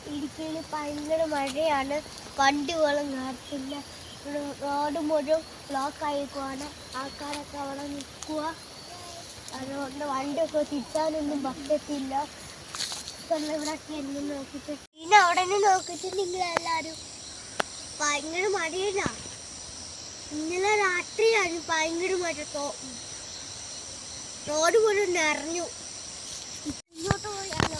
ഇടുക്കിയിൽ ഭയങ്കര മഴയാണ്. വണ്ടികളും നടത്തില്ല. റോഡ് മുഴുവൻ ബ്ലോക്ക് ആയിക്കുവാണ്. ആൾക്കാരൊക്കെ അവിടെ നിൽക്കുക. അതുകൊണ്ട് വണ്ടിയൊക്കെ തിരിച്ചാനൊന്നും പറ്റത്തില്ല. ഇവിടെയൊക്കെ എന്നെ നോക്കിയിട്ട് പിന്നെ അവിടെ നിന്ന് നോക്കിയിട്ട് നിങ്ങളെല്ലാവരും ഭയങ്കര മഴയില്ല. ഇന്നലെ രാത്രിയാണ് ഭയങ്കര മഴ. റോഡ് മുഴുവൻ നിറഞ്ഞു. ഇങ്ങോട്ട് പോയാലോ?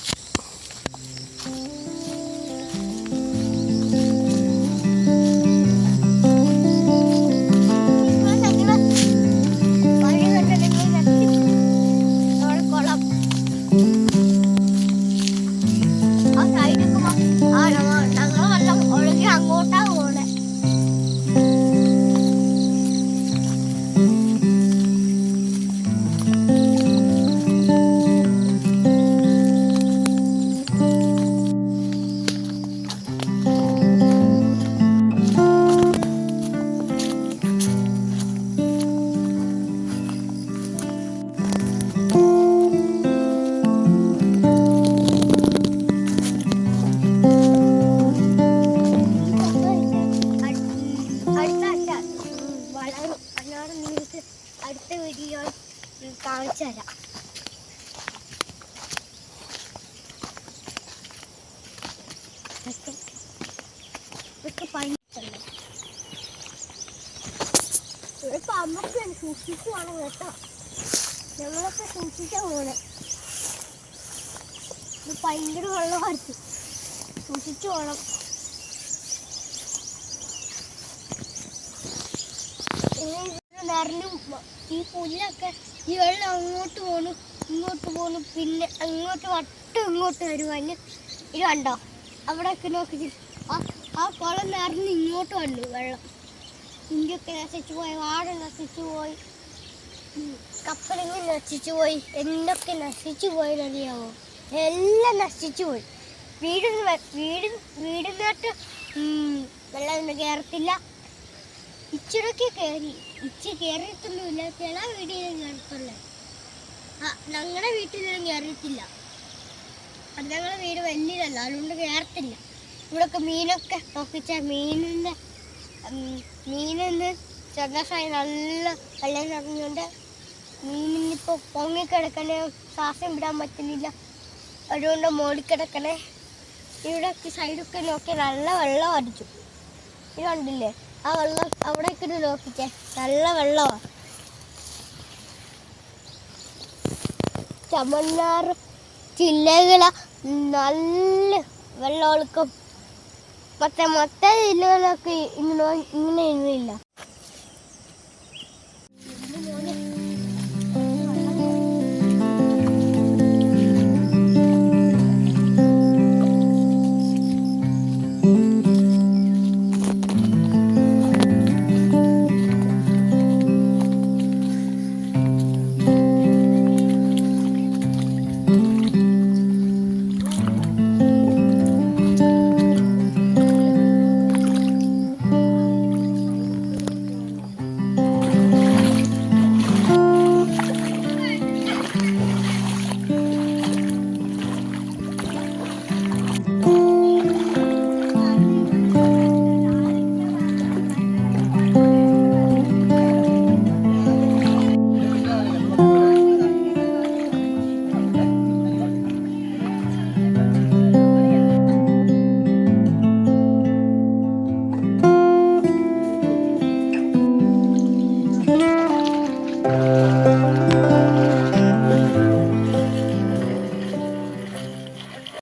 അടുത്ത വീഡിയോ കാണിച്ചു തരാം. ഇതൊക്കെ പണിച്ചല്ലേ. ഇപ്പൊ അമ്മക്ക് സൂക്ഷിച്ചു വേണം കേട്ടോ. ഞങ്ങളൊക്കെ സൂക്ഷിച്ചാ പോണെ. ഇത് ഭയങ്കര വെള്ളമായിരിക്കും. സൂക്ഷിച്ചു വേണം. നിറഞ്ഞു ഈ പുല്ലൊക്കെ ഈ വെള്ളം അങ്ങോട്ട് പോണു ഇങ്ങോട്ട് പോണു. പിന്നെ അങ്ങോട്ട് വട്ടം ഇങ്ങോട്ട് വരുവാന്. ഇത് കണ്ടോ? അവിടെയൊക്കെ നോക്കി ആ കുളം നിറഞ്ഞ് ഇങ്ങോട്ട് വന്നു വെള്ളം. ഇഞ്ചൊക്കെ നശിച്ചു പോയി. വാഴ നശിച്ചു പോയി. കപ്പലങ്ങ് നശിച്ചു പോയി. എന്തൊക്കെ നശിച്ചു പോയെന്നറിയാമോ? എല്ലാം നശിച്ചു പോയി. വീടിനകത്ത് വെള്ളം കയറത്തില്ല. ഇച്ചിടൊക്കെ കയറി. കയറിയിട്ടൊന്നുമില്ല. ചില വീടിലും കയറത്തുള്ളേ. ഞങ്ങളുടെ വീട്ടിലൊന്നും കയറിയിട്ടില്ല. അത് ഞങ്ങളുടെ വീട് വലിയതല്ല, അതുകൊണ്ട് കയറത്തില്ല. ഇവിടെയൊക്കെ മീനൊക്കെ നോക്കിച്ച മീനിന്ന് ചെറുതായി നല്ല വെള്ളം നിറഞ്ഞുകൊണ്ട് മീനിനിപ്പോൾ പൊങ്ങിക്കിടക്കണേ. ശ്വാസം വിടാൻ പറ്റുന്നില്ല. അതുകൊണ്ട് മോടിക്കിടക്കണേ. ഇവിടെയൊക്കെ സൈഡൊക്കെ നോക്കി നല്ല വെള്ളം അടിച്ചു. ഇത് കണ്ടില്ലേ? ആ വെള്ളം അവിടേക്ക് നോക്കിച്ചേ. നല്ല വെള്ളമാണ്. തമിഴ്നാട് ജില്ലകളെ നല്ല വെള്ളമൊഴുക്കും. മൊത്ത ജില്ലകളൊക്കെ ഇങ്ങനെ ഇല്ല.